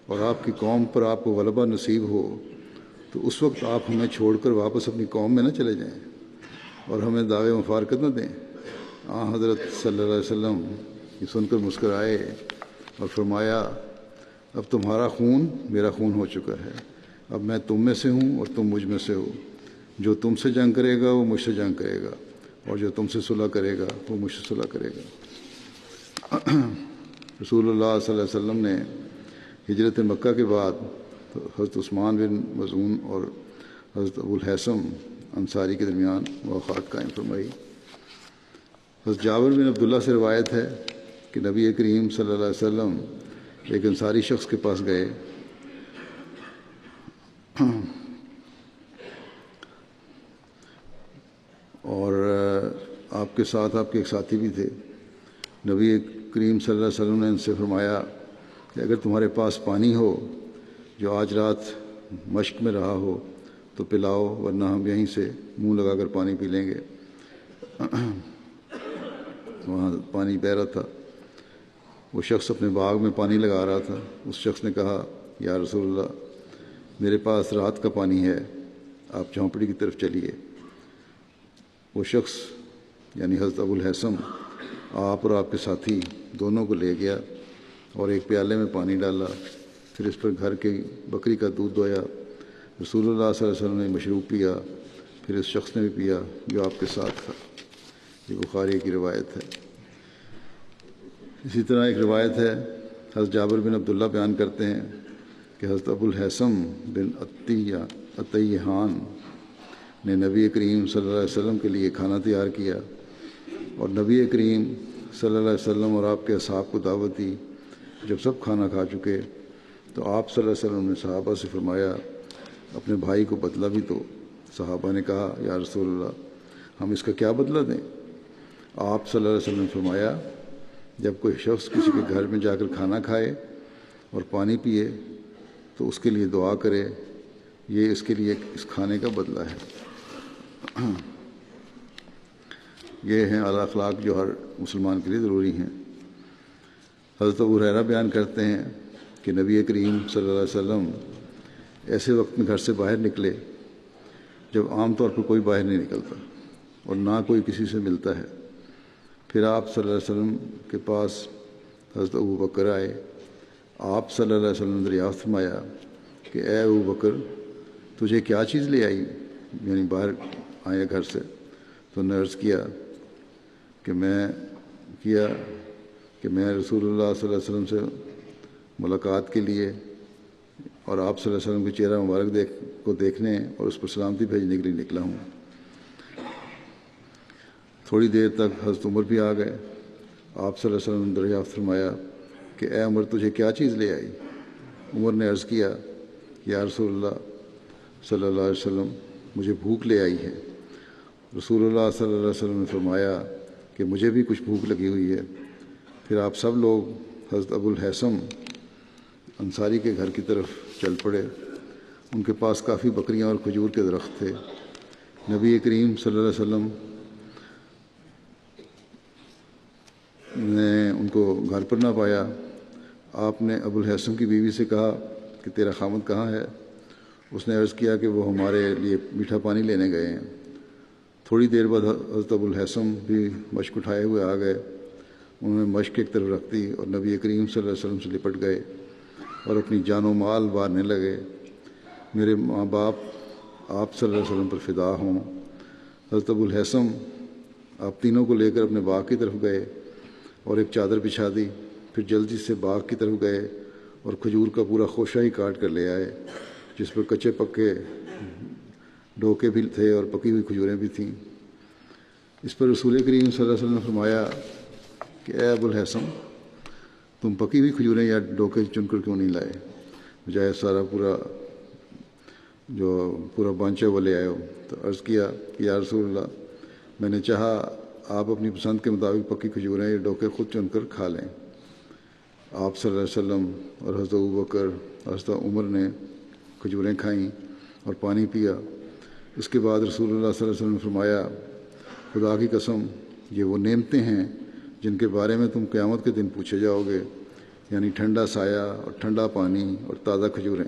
اور آپ کی قوم پر آپ کو غلبہ نصیب ہو تو اس وقت آپ ہمیں چھوڑ کر واپس اپنی قوم میں نہ چلے جائیں اور ہمیں دعوے مفارقت نہ دیں۔ حضرت صلی اللہ علیہ وسلم یہ سن کر مسکرائے اور فرمایا، اب تمہارا خون میرا خون ہو چکا ہے، اب میں تم میں سے ہوں اور تم مجھ میں سے ہو، جو تم سے جنگ کرے گا وہ مجھ سے جنگ کرے گا، اور جو تم سے صلح کرے گا وہ مجھ سے صلح کرے گا۔ رسول اللہ صلی اللہ علیہ وسلم نے ہجرت مکہ کے بعد حضرت عثمان بن مظعون اور حضرت ابو الہیثم انصاری کے درمیان مواخات قائم فرمائی۔ حضرت جابر بن عبداللہ سے روایت ہے کہ نبی کریم صلی اللہ علیہ وسلم ایک انصاری شخص کے پاس گئے اور آپ کے ساتھ آپ کے ایک ساتھی بھی تھے۔ نبی کریم صلی اللہ علیہ وسلم نے ان سے فرمایا کہ اگر تمہارے پاس پانی ہو جو آج رات مشق میں رہا ہو تو پلاؤ، ورنہ ہم یہیں سے منہ لگا کر پانی پی لیں گے۔ وہاں پانی بہہ رہا تھا، وہ شخص اپنے باغ میں پانی لگا رہا تھا۔ اس شخص نے کہا، یا رسول اللہ، میرے پاس رات کا پانی ہے، آپ جھونپڑی کی طرف چلیے۔ وہ شخص یعنی حضرت ابو الہیثم آپ اور آپ کے ساتھی دونوں کو لے گیا اور ایک پیالے میں پانی ڈالا، پھر اس پر گھر کی بکری کا دودھ دھویا۔ رسول اللہ صلی اللہ علیہ وسلم نے مشروب پیا، پھر اس شخص نے بھی پیا جو آپ کے ساتھ تھا۔ یہ بخاری کی روایت ہے۔ اسی طرح ایک روایت ہے، حضرت جابر بن عبداللہ بیان کرتے ہیں کہ حضرت ابو الہیثم بن عطیہان نے نبی کریم صلی اللہ علیہ وسلم کے لیے کھانا تیار کیا اور نبی کریم صلی اللہ علیہ وسلم اور آپ کے اصحاب کو دعوت دی۔ جب سب کھانا کھا چکے تو آپ صلی اللہ علیہ وسلم نے صحابہ سے فرمایا، اپنے بھائی کو بدلہ بھی دو۔ صحابہ نے کہا، یا رسول اللہ، ہم اس کا کیا بدلہ دیں؟ آپ صلی اللہ علیہ وسلم نے فرمایا، جب کوئی شخص کسی کے گھر میں جا کر کھانا کھائے اور پانی پیے تو اس کے لیے دعا کرے، یہ اس کے لیے اس کھانے کا بدلہ ہے۔ یہ ہیں اعلیٰ اخلاق جو ہر مسلمان کے لیے ضروری ہیں۔ حضرت ابو ہریرہ بیان کرتے ہیں کہ نبی کریم صلی اللہ علیہ وسلم ایسے وقت میں گھر سے باہر نکلے جب عام طور پر کوئی باہر نہیں نکلتا اور نہ کوئی کسی سے ملتا ہے۔ پھر آپ صلی اللہ علیہ وسلم کے پاس حضرت ابو بکر آئے. آپ صلی اللہ علیہ وسلم نے دریافت فرمایا کہ اے ابو بکر تجھے کیا چیز لے آئی، یعنی باہر آیا گھر سے. تو نے عرض کیا کہ میں رسول اللہ صلی اللہ علیہ وسلم سے ملاقات کے لیے اور آپ صلی اللہ علیہ وسلم کے چہرہ مبارک کو دیکھنے اور اس پر سلامتی بھیجنے کے لیے نکلا ہوں. تھوڑی دیر تک حضرت عمر بھی آ گئے. آپ صلی اللہ علیہ وسلم نے دریافت فرمایا کہ اے عمر تجھے کیا چیز لے آئی. عمر نے عرض کیا کہ یا رسول اللہ صلی اللہ علیہ وسلم مجھے بھوک لے آئی ہے. رسول اللہ صلی اللہ علیہ وسلم نے فرمایا کہ مجھے بھی کچھ بھوک لگی ہوئی ہے. پھر آپ سب لوگ حضرت ابو الحیثم انصاری کے گھر کی طرف چل پڑے. ان کے پاس کافی بکریاں اور کھجور کے درخت تھے. نبی کریم صلی اللہ علیہ وسلم نے ان کو گھر پر نہ پایا. آپ نے ابو الحیثم کی بیوی سے کہا کہ تیرا خامد کہاں ہے؟ اس نے عرض کیا کہ وہ ہمارے لیے میٹھا پانی لینے گئے ہیں. تھوڑی دیر بعد حضرت ابو الحیثم بھی مشک اٹھائے ہوئے آ گئے. انہوں نے مشک ایک طرف رکھ دی اور نبی کریم صلی اللہ علیہ وسلم سے لپٹ گئے اور اپنی جان و مال وارنے لگے. میرے ماں باپ آپ صلی اللہ علیہ وسلم پر فدا ہوں. حضرت ابو الحیثم آپ تینوں کو لے کر اپنے باغ کی طرف گئے اور ایک چادر بچھا دی. پھر جلدی سے باغ کی طرف گئے اور کھجور کا پورا خوشہ ہی کاٹ کر لے آئے جس پر کچے پکے ڈوکے بھی تھے اور پکی ہوئی کھجوریں بھی تھیں. اس پر رسول کریم صلی اللہ علیہ وسلم نے فرمایا کہ اے ابو الحیثم تم پکی ہوئی کھجوریں یا ڈوکے چن کر کیوں نہیں لائے، بجائے سارا پورا بانچا وہ لے آئے ہو. تو عرض کیا کہ یا رسول اللہ میں نے چاہا آپ اپنی پسند کے مطابق پکی کھجوریں یا ڈوکے خود چن کر کھا لیں. آپ صلی اللہ علیہ وسلم اور حضرت ابو بکر حضرت عمر نے کھجوریں کھائیں اور پانی پیا. اس کے بعد رسول اللہ صلی اللہ علیہ وسلم نے فرمایا خدا کی قسم یہ وہ نعمتیں ہیں جن کے بارے میں تم قیامت کے دن پوچھے جاؤ گے، یعنی ٹھنڈا سایہ اور ٹھنڈا پانی اور تازہ کھجوریں.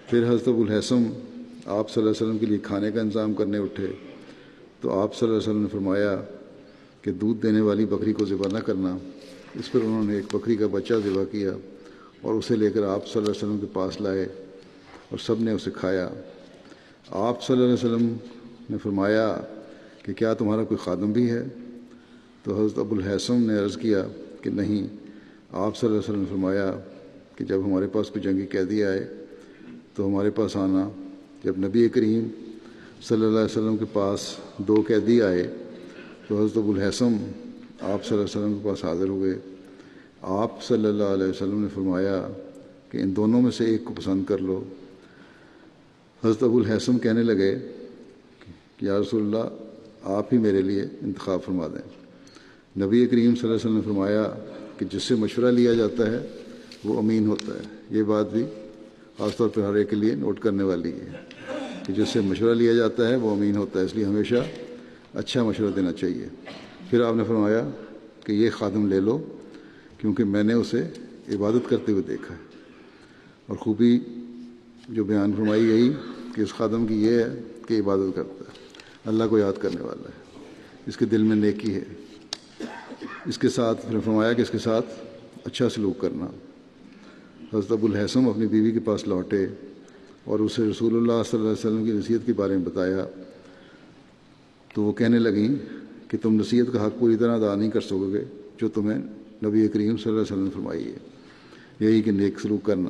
پھر حضرت ابو الحیثم آپ صلی اللہ علیہ وسلم کے لیے کھانے کا انتظام کرنے اٹھے تو آپ صلی اللہ علیہ وسلم نے فرمایا کہ دودھ دینے والی بکری کو ذبح نہ کرنا. اس پر انہوں نے ایک بکری کا بچہ ذبح کیا اور اسے لے کر آپ صلی اللہ علیہ وسلم کے پاس لائے اور سب نے اسے کھایا. آپ صلی اللہ علیہ وسلم نے فرمایا کہ کیا تمہارا کوئی خادم بھی ہے؟ تو حضرت ابو الحیثم نے عرض کیا کہ نہیں. آپ صلی اللہ علیہ وسلم نے فرمایا کہ جب ہمارے پاس کوئی جنگی قیدی آئے تو ہمارے پاس آنا. جب نبی کریم صلی اللہ علیہ وسلم کے پاس 2 قیدی آئے تو حضرت ابو الحیثم آپ صلی اللہ علیہ وسلم کے پاس حاضر ہوئے. آپ صلی اللہ علیہ وسلم نے فرمایا کہ ان دونوں میں سے ایک کو پسند کر لو. حضرت ابو الحیثم کہنے لگے کہ یا رسول اللہ آپ ہی میرے لیے انتخاب فرما دیں. نبی کریم صلی اللہ علیہ وسلم نے فرمایا کہ جس سے مشورہ لیا جاتا ہے وہ امین ہوتا ہے. یہ بات بھی خاص طور پر ہر ایک کے لیے نوٹ کرنے والی ہے کہ جس سے مشورہ لیا جاتا ہے وہ امین ہوتا ہے، اس لیے ہمیشہ اچھا مشورہ دینا چاہیے. پھر آپ نے فرمایا کہ یہ خادم لے لو کیونکہ میں نے اسے عبادت کرتے ہوئے دیکھا ہے. اور خوبی جو بیان فرمائی گئی کہ اس خادم کی یہ ہے کہ عبادت کرتا ہے، اللہ کو یاد کرنے والا ہے، اس کے دل میں نیکی ہے. اس کے ساتھ پھر فرمایا کہ اس کے ساتھ اچھا سلوک کرنا. حضرت ابو الحیثم اپنی بیوی کے پاس لوٹے اور اسے رسول اللہ صلی اللہ علیہ وسلم کی نصیحت کے بارے میں بتایا تو وہ کہنے لگیں کہ تم نصیحت کا حق پوری طرح ادا نہیں کر سکو گے جو تمہیں نبی کریم صلی اللہ علیہ وسلم نے فرمائی ہے، یہی کہ نیک سلوک کرنا.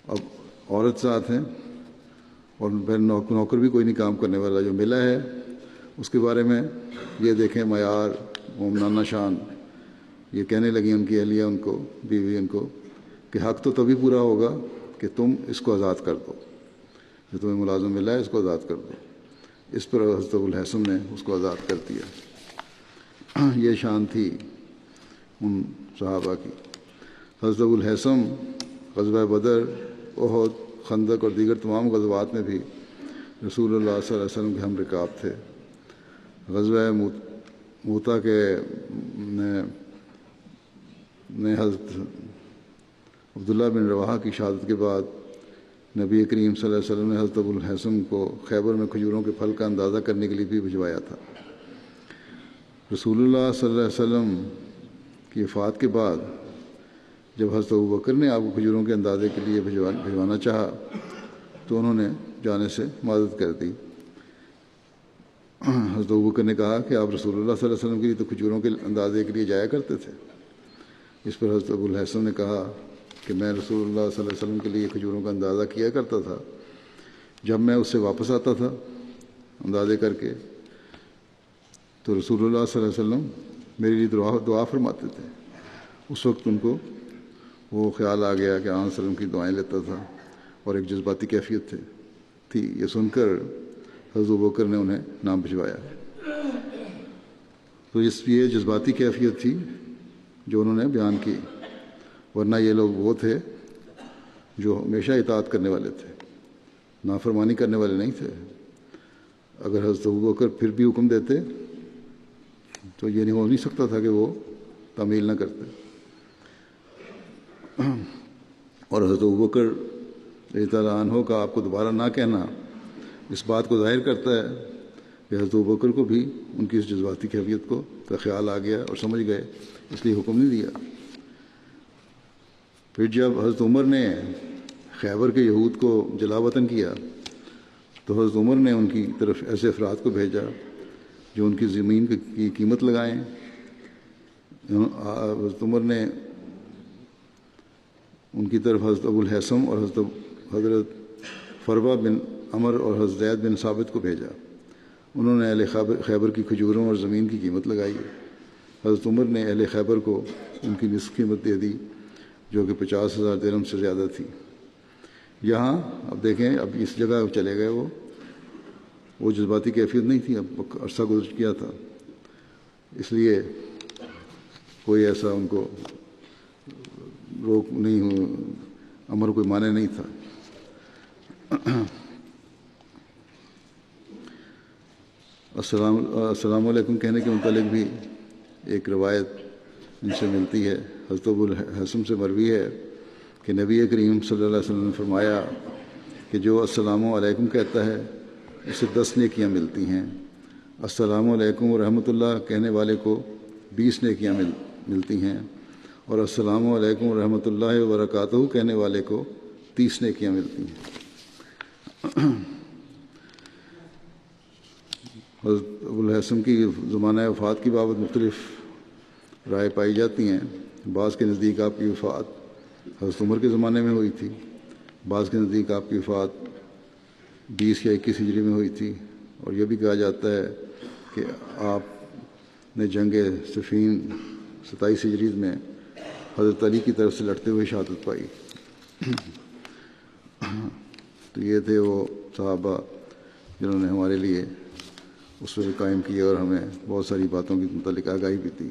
اب عورت ساتھ ہیں اور پھر نوکر بھی کوئی نہیں کام کرنے والا جو ملا ہے اس کے بارے میں یہ دیکھیں معیار مومنانہ شان. یہ کہنے لگی ان کی اہلیہ ان کو، بیوی ان کو، کہ حق تو تبھی پورا ہوگا کہ تم اس کو آزاد کر دو، جو تمہیں ملازم ملا ہے اس کو آزاد کر دو. اس پر حضرت ابو الحیثم نے اس کو آزاد کر دیا. یہ شان تھی ان صحابہ کی. حضرت ابو الحیثم غزوہ بدر، احد، خندق اور دیگر تمام غزوات میں بھی رسول اللہ صلی اللہ علیہ وسلم کے ہم رکاب تھے. غزوہ موتا کے نے حضرت عبداللہ بن رواحہ کی شہادت کے بعد نبی کریم صلی اللہ علیہ وسلم نے حضرت ابو الحیثم کو خیبر میں کھجوروں کے پھل کا اندازہ کرنے کے لیے بھی بھجوایا تھا. رسول اللہ صلی اللہ علیہ وسلم کی وفات کے بعد جب حضرت ابوبکر نے آپ کو کھجوروں کے اندازے کے لیے بھجوانا چاہا تو انہوں نے جانے سے معذرت کر دی۔ حضرت ابوبکر نے کہا کہ آپ رسول اللہ صلی اللہ علیہ وسلم کے لیے تو کھجوروں کے اندازے کے لیے جایا کرتے تھے۔ اس پر حضرت ابوالحسن نے کہا کہ میں رسول اللہ صلی اللہ علیہ وسلم کے لیے کھجوروں کا اندازہ کیا کرتا تھا، جب میں اس سے واپس آتا تھا اندازے کر کے تو رسول اللہ صلی اللہ علیہ وسلم میرے لیے دعا فرماتے تھے۔ اس وقت ان کو وہ خیال آ گیا کہ آن وسلم کی دعائیں لیتا تھا اور ایک جذباتی کیفیت تھی۔ یہ سن کر حضرت ابوبکر نے انہیں نام بھجوایا۔ تو یہ جذباتی کیفیت تھی جو انہوں نے بیان کی، ورنہ یہ لوگ وہ تھے جو ہمیشہ اطاعت کرنے والے تھے، نافرمانی کرنے والے نہیں تھے۔ اگر حضرت ابوبکر پھر بھی حکم دیتے تو یہ نہیں ہو نہیں سکتا تھا کہ وہ تعمیل نہ کرتے۔ اور حضرت ابوبکر رضی اللہ عنہ کا آپ کو دوبارہ نہ کہنا اس بات کو ظاہر کرتا ہے کہ حضرت ابوبکر کو بھی ان کی اس جذباتی کیفیت کا خیال آ گیا اور سمجھ گئے، اس لیے حکم نہیں دیا۔ پھر جب حضرت عمر نے خیبر کے یہود کو جلا وطن کیا تو حضرت عمر نے ان کی طرف ایسے افراد کو بھیجا جو ان کی زمین کی قیمت لگائیں۔ حضرت عمر نے ان کی طرف حضرت ابوالحسن اور حضرت فروا بن عمر اور حضرت زید بن ثابت کو بھیجا۔ انہوں نے اہل خیبر کی کھجوروں اور زمین کی قیمت لگائی۔ حضرت عمر نے اہل خیبر کو ان کی نصف قیمت دے دی جو کہ 50,000 درہم سے زیادہ تھی۔ یہاں اب دیکھیں، اب اس جگہ چلے گئے، وہ جذباتی کیفیت نہیں تھی، اب عرصہ گزر گیا تھا، اس لیے کوئی ایسا ان کو روک نہیں، امر کوئی مانے نہیں تھا۔ السلام علیکم کہنے کے متعلق بھی ایک روایت ان سے ملتی ہے۔ حضرت ابوالحسن سے مروی ہے کہ نبی کریم صلی اللہ علیہ وسلم نے فرمایا کہ جو السلام علیکم کہتا ہے اسے 10 نیکیاں ملتی ہیں، السلام علیکم ورحمۃ اللہ کہنے والے کو 20 نیکیاں ملتی ہیں، اور السلام علیکم ورحمۃ اللہ وبرکاتہ کہنے والے کو 30 نیکیاں ملتی ہیں۔ حضرت ابوالحسن کی زمانہ وفات کی بابت مختلف رائے پائی جاتی ہیں۔ بعض کے نزدیک آپ کی وفات حضرت عمر کے زمانے میں ہوئی تھی، بعض کے نزدیک آپ کی وفات 20 یا 21 ہجری میں ہوئی تھی، اور یہ بھی کہا جاتا ہے کہ آپ نے جنگ صفین 27 ہجری میں حضرت علی کی طرف سے لڑتے ہوئے شہادت پائی۔ تو یہ تھے وہ صحابہ جنہوں نے ہمارے لیے اس پہ قائم کیا اور ہمیں بہت ساری باتوں کی متعلق آگاہی بھی دی۔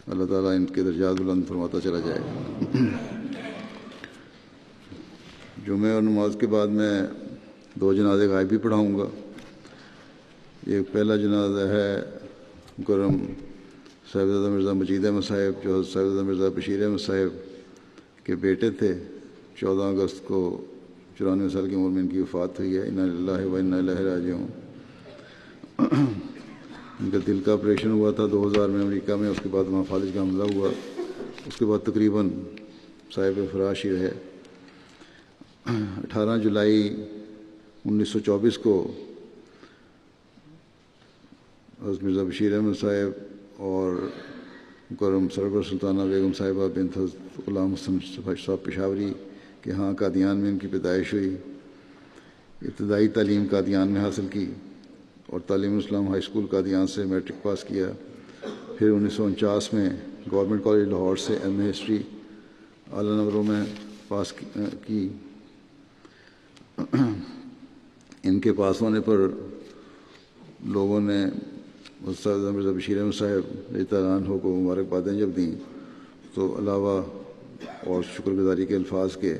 اللہ تعالیٰ ان کے درجات بلند فرماتا چلا جائے گا۔ جمعہ اور نماز کے بعد میں 2 جنازے غائب بھی پڑھاؤں گا۔ ایک پہلا جنازہ ہے مکرم صاحبزادہ مرزا مجید احمد صاحب، جو حضرت صاحبزادہ مرزا بشیر احمد صاحب کے بیٹے تھے۔ 14 اگست کو 94 سال کی عمر میں ان کی وفات ہوئی ہے۔ انا للہ و انا الیہ راجعون۔ ان کا دل کا آپریشن ہوا تھا 2000 میں امریکہ میں، اس کے بعد وہاں فالج کا حملہ ہوا، اس کے بعد تقریباً صاحب فراش ہی رہے۔ 18 جولائی 1924 کو حضرت مرزا بشیر احمد صاحب اور مکرم سرور سلطانہ بیگم صاحبہ بنت حضرت غلام حسن صاحب پشاوری کے ہاں قادیان میں ان کی پیدائش ہوئی۔ ابتدائی تعلیم قادیان میں حاصل کی اور تعلیم اسلام ہائی اسکول قادیان سے میٹرک پاس کیا۔ پھر 1949 میں گورنمنٹ کالج لاہور سے ایم اے ہسٹری اعلیٰ نمبروں میں پاس کی۔ ان کے پاس ہونے پر لوگوں نے استاد مرزا بشیر احمد صاحب رضی اللہ عنہ کو مبارکبادیں جب دیں تو علاوہ اور شکر گزاری کے الفاظ کے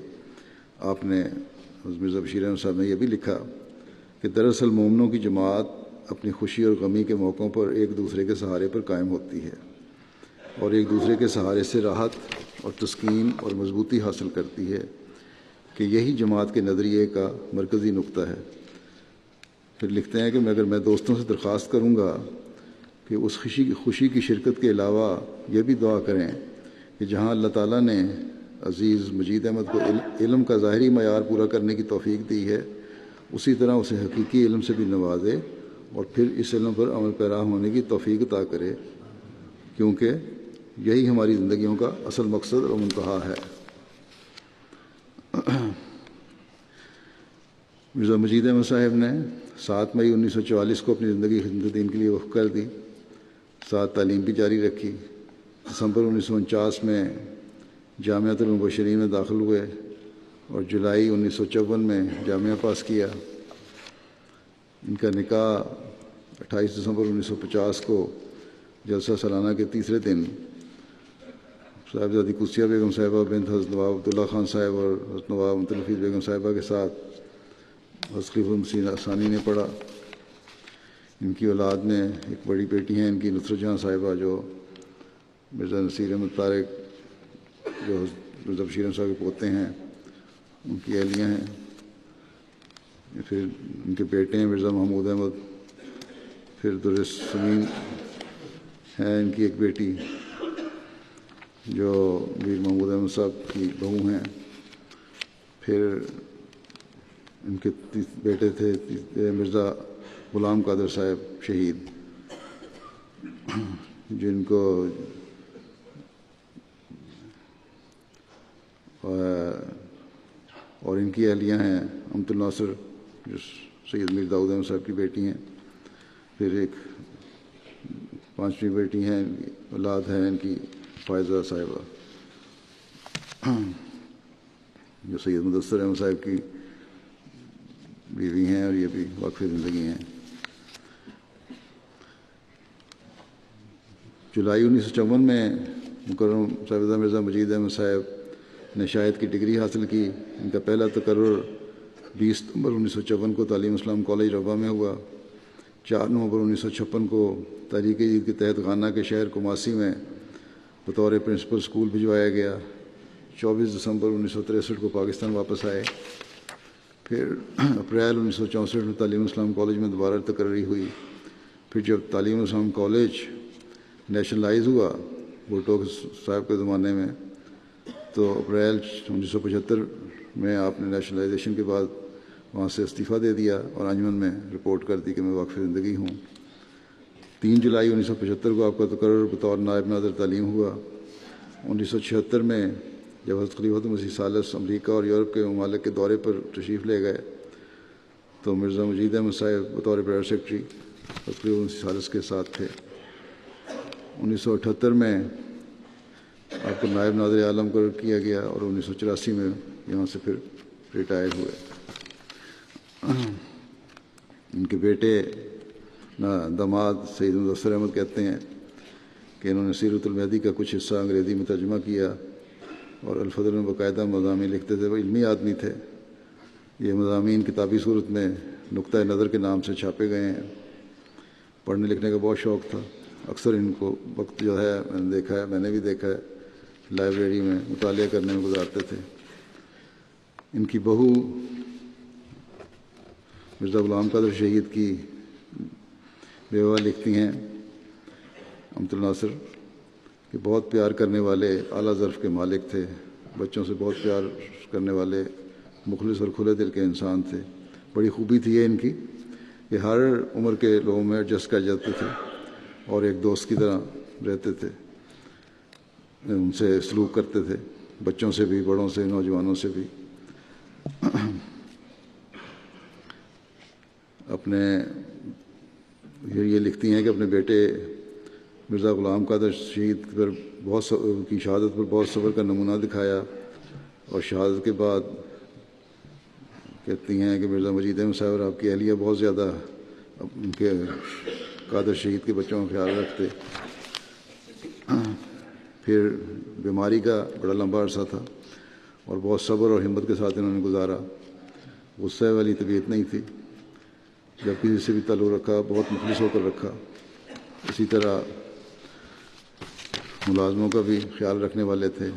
آپ نے حضرت مرزا بشیر احمد صاحب نے یہ بھی لکھا کہ دراصل مومنوں کی جماعت اپنی خوشی اور غمی کے موقعوں پر ایک دوسرے کے سہارے پر قائم ہوتی ہے اور ایک دوسرے کے سہارے سے راحت اور تسکین اور مضبوطی حاصل کرتی ہے کہ یہی جماعت کے نظریے کا مرکزی نقطہ ہے۔ پھر لکھتے ہیں کہ اگر میں دوستوں سے درخواست کروں گا کہ اس خوشی کی شرکت کے علاوہ یہ بھی دعا کریں کہ جہاں اللہ تعالیٰ نے عزیز مجید احمد کو علم کا ظاہری معیار پورا کرنے کی توفیق دی ہے، اسی طرح اسے حقیقی علم سے بھی نوازے اور پھر اس علم پر عمل پیرا ہونے کی توفیق عطا کرے، کیونکہ یہی ہماری زندگیوں کا اصل مقصد اور منتہا ہے۔ مرزا مجید احمد صاحب نے 7 مئی 1944 کو اپنی زندگی خدمت دین کے لیے وقف کر دی، ساتھ تعلیم بھی جاری رکھی۔ دسمبر 1949 میں جامعۃ المبشرین میں داخل ہوئے اور جولائی 1954 میں جامعہ پاس کیا۔ ان کا نکاح 28 دسمبر 1950 کو جلسہ سالانہ کے تیسرے دن صاحبزادی قدسیہ بیگم صاحبہ بنت حضرت نواب عبداللہ خان صاحب اور حضرت نواب متنفیس بیگم صاحبہ کے ساتھ حضرت خلیفہ مسیح ثانی نے پڑھا۔ ان کی اولاد میں ایک بڑی بیٹی ہیں ان کی نصرت جہاں صاحبہ، جو مرزا نصیر احمد طارق جو مرزا بشیر احمد صاحب کے پوتے ہیں، ان کی اہلیہ ہیں۔ پھر ان کے بیٹے ہیں مرزا محمود احمد، پھر درس سمین ہیں ان کی ایک بیٹی جو میر محمود احمد صاحب کی بہو ہیں۔ پھر ان کے بیٹے تھے مرزا غلام قادر صاحب شہید، جن کو اور ان کی اہلیہ ہیں امت الناصر جو سید میر داؤد احمد صاحب کی بیٹی ہیں۔ پھر ایک 5ویں بیٹی ہیں اولاد ہے ان کی فائزہ صاحبہ جو سید مدثر احمد صاحب کی بیوی ہیں، اور یہ بھی واقف زندگی ہیں۔ جولائی 1954 میں مکرم صاحبزادہ مرزا مجید احمد صاحب نے شاہد کی ڈگری حاصل کی۔ ان کا پہلا تقرر 20 ستمبر 1954 کو تعلیم اسلام کالج ربا میں ہوا۔ 4 نومبر 1956 کو تحریک جدید کے تحت غانا کے شہر کماسی میں بطور پرنسپل اسکول بھجوایا گیا۔ 24 دسمبر 1963 کو پاکستان واپس آئے۔ پھر اپریل 1964 میں تعلیم اسلام کالج میں دوبارہ تقرری ہوئی۔ پھر جب تعلیم اسلام کالج نیشنلائز ہوا بھٹو صاحب کے زمانے میں، تو اپریل 1975 میں آپ نے نیشنلائزیشن کے بعد وہاں سے استعفیٰ دے دیا اور انجمن میں رپورٹ کر دی کہ میں واقف زندگی ہوں۔ 3 جولائی 1975 کو آپ کا تقرر بطور نائب ناظر تعلیم ہوا۔ 1976 میں جب حضرت خلیفۃ مسیح ثالث امریکہ اور یورپ کے ممالک کے دورے پر تشریف لے گئے تو مرزا مجید احمد صاحب بطور پرائیویٹ سیکرٹری حضرت خلیفۃ مسیح ثالث کے ساتھ تھے۔ 1978 میں آپ کو نائب ناظر عالم مقرر کیا گیا اور 1984 میں یہاں سے پھر ریٹائر ہوئے۔ ان کے بیٹے داماد سید مدثر احمد کہتے ہیں کہ انہوں نے سیرت المہدی کا کچھ حصہ انگریزی میں ترجمہ کیا اور الفضل میں باقاعدہ مضامین لکھتے تھے۔ وہ علمی آدمی تھے۔ یہ مضامین کتابی صورت میں نقطۂ نظر کے نام سے چھاپے گئے ہیں۔ پڑھنے لکھنے کا بہت شوق تھا۔ اکثر ان کو وقت جو ہے میں نے بھی دیکھا ہے لائبریری میں مطالعہ کرنے میں گزارتے تھے۔ ان کی بہو مرزا غلام قادر شہید کی بیوہ لکھتی ہیں امت الناصر کہ بہت پیار کرنے والے اعلیٰ ظرف کے مالک تھے، بچوں سے بہت پیار کرنے والے مخلص اور کھلے دل کے انسان تھے۔ بڑی خوبی تھی یہ ان کی کہ ہر عمر کے لوگوں میں ایڈجسٹ کر جاتے تھے اور ایک دوست کی طرح رہتے تھے، ان سے سلوک کرتے تھے، بچوں سے بھی، بڑوں سے، نوجوانوں سے بھی۔ اپنے یہ لکھتی ہیں کہ اپنے بیٹے مرزا غلام قادر شہید پر کی شہادت پر بہت صبر کا نمونہ دکھایا، اور شہادت کے بعد کہتی ہیں کہ مرزا مجید احمد صاحب اور آپ کی اہلیہ بہت زیادہ ان کے قادر شہید کے بچوں کا خیال رکھتے۔ پھر بیماری کا بڑا لمبا عرصہ تھا اور بہت صبر اور ہمت کے ساتھ انہوں نے گزارا۔ غصے والی طبیعت نہیں تھی، جب کسی سے بھی تعلق رکھا بہت مخلص ہو کر رکھا۔ اسی طرح ملازموں کا بھی خیال رکھنے والے تھے۔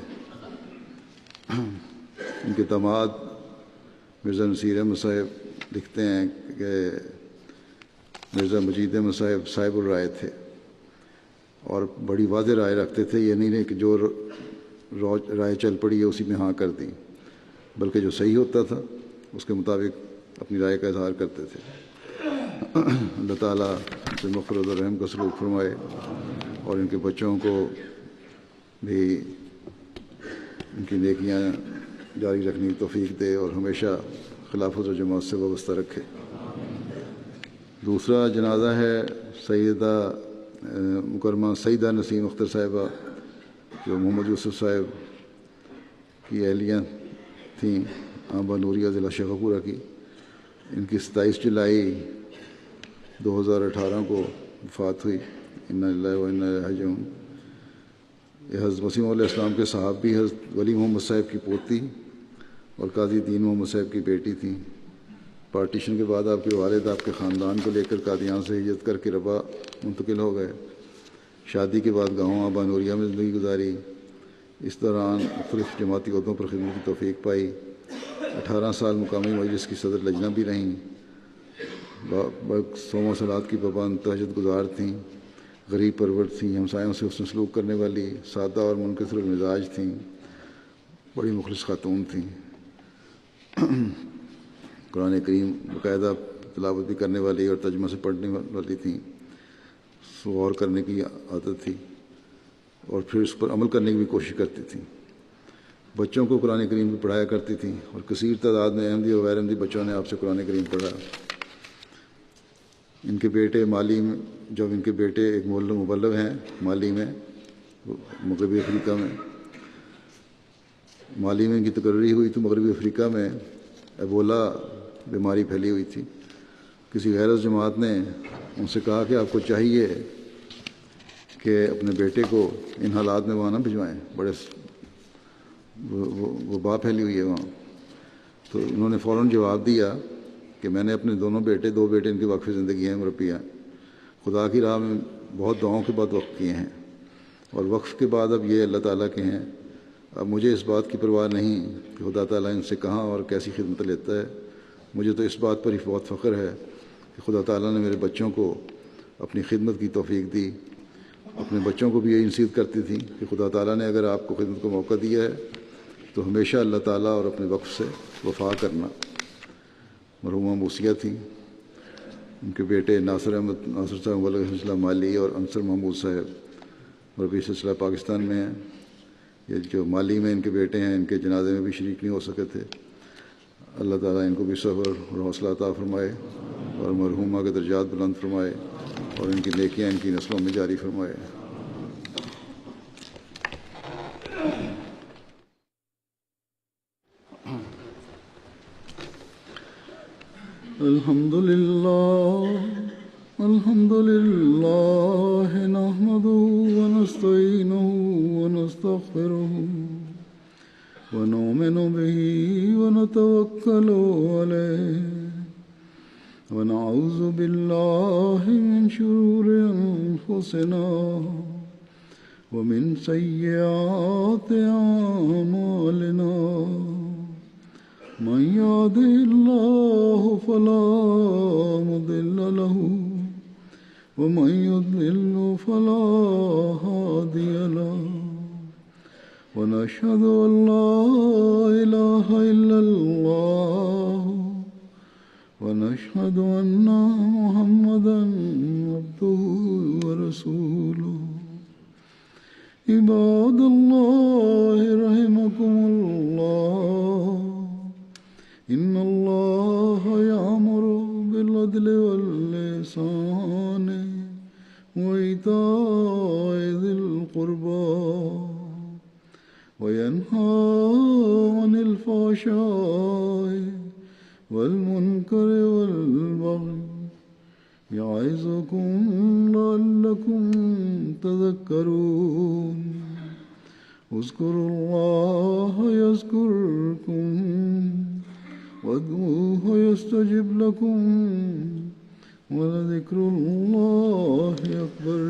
ان کے داماد مرزا نصیر احمد صاحب لکھتے ہیں کہ مرزا مجید احمد صاحب صاحب الرائے تھے، اور بڑی واضح رائے رکھتے تھے. یہ نہیں کہ جو رائے چل پڑی ہے اسی میں ہاں کر دی، بلکہ جو صحیح ہوتا تھا اس کے مطابق اپنی رائے کا اظہار کرتے تھے. اللہ تعالیٰ ان سے مغفرت اور رحم کا سلوک فرمائے اور ان کے بچوں کو بھی ان کی نیکیاں جاری رکھنے کی توفیق دے اور ہمیشہ خلافت و جماعت سے وابستہ رکھے. دوسرا جنازہ ہے سیدہ مکرمہ سیدہ نسیم اختر صاحبہ، جو محمد یوسف صاحب کی اہلیہ تھیں، آبا نوریہ ضلع شیخوپورہ کی. ان کی 27 جولائی 2018 کو وفات ہوئی. انا للہ و انا الیہ راجعون. یہ حضرت مسیح علیہ السلام کے صحابی حضرت ولی محمد صاحب کی پوتی اور قاضی دین محمد صاحب کی بیٹی تھیں. پارٹیشن کے بعد آپ کے والد آپ کے خاندان کو لے کر قادیان سے ہجرت کر کے ربا منتقل ہو گئے. شادی کے بعد گاؤں آبا نوریہ میں زندگی گزاری. اس دوران مختلف جماعتی عہدوں پر خدمت کی توفیق پائی. 18 سال مقامی مجلس کی صدر لجنہ بھی رہیں. صوم و صلات کی پابند، تہجد گزار تھیں، غریب پرور تھیں، ہمسایوں سے حسن سلوک کرنے والی، سادہ اور منکسر المزاج تھیں، بڑی مخلص خاتون تھیں. قرآن کریم باقاعدہ تلاوت بھی کرنے والی اور ترجمہ سے پڑھنے والی تھیں. غور کرنے کی عادت تھی اور پھر اس پر عمل کرنے کی بھی کوشش کرتی تھیں. بچوں کو قرآن کریم بھی پڑھایا کرتی تھیں اور کثیر تعداد میں احمدی اور غیر احمدی بچوں نے آپ سے قرآن کریم پڑھا. ان کے بیٹے مالی میں، جب ان کے بیٹے ایک مبلغ ہیں مالی میں، مغربی افریقہ میں، مالی میں ان کی تقرری ہوئی تو مغربی افریقہ میں ایبولا بیماری پھیلی ہوئی تھی. کسی غیر جماعت نے ان سے کہا کہ آپ کو چاہیے کہ اپنے بیٹے کو ان حالات میں وہاں نہ بھجوائیں، بڑے وبا پھیلی ہوئی ہے وہاں. تو انہوں نے فوراً جواب دیا کہ میں نے اپنے دو بیٹے ان کی وقف زندگی ہیں، مربیاں، خدا کی راہ میں بہت دعاؤں کے بعد وقف کیے ہیں اور وقف کے بعد اب یہ اللہ تعالیٰ کے ہیں. اب مجھے اس بات کی پرواہ نہیں کہ خدا تعالیٰ ان سے کہاں اور کیسی خدمت لیتا ہے. مجھے تو اس بات پر ہی بہت فخر ہے کہ خدا تعالیٰ نے میرے بچوں کو اپنی خدمت کی توفیق دی. اپنے بچوں کو بھی یہی نصیحت کرتی تھیں کہ خدا تعالیٰ نے اگر آپ کو خدمت کو موقع دیا ہے تو ہمیشہ اللہ تعالیٰ اور اپنے وقف سے وفا کرنا. مرحومہ موسیہ تھیں. ان کے بیٹے ناصر صاحب مبلغ سلسلہ مالی اور انصر محمود صاحب مربی سلسلہ پاکستان میں ہیں. یہ جو مالی میں ان کے بیٹے ہیں، ان کے جنازے میں بھی شریک نہیں ہو سکے تھے. اللہ تعالیٰ ان کو بھی صبر اور حوصلہ عطا فرمائے اور مرحومہ کے درجات بلند فرمائے اور ان کی نیکیاں ان کی نسلوں میں جاری فرمائے. الحمد لله نحمده ونستعينه ونستغفره ونؤمن به ونتوكل عليه ونعوذ بالله من شرور أنفسنا ومن سيئات أعمالنا. من يهده الله فلا مضل له ومن يضلل فلا هادي له. ونشهد أن لا إله إلا الله ونشهد أن محمدا عبده ورسوله. عباد الله رحمكم الله، إن الله يأمر بالعدل والإحسان وإيتاء ذي القربى وينهى عن الفحشاء والمنكر والبغي يعظكم لعلكم تذكرون. اذكروا الله يذكركم وادعوه يستجب لكم ولذكر الله أكبر.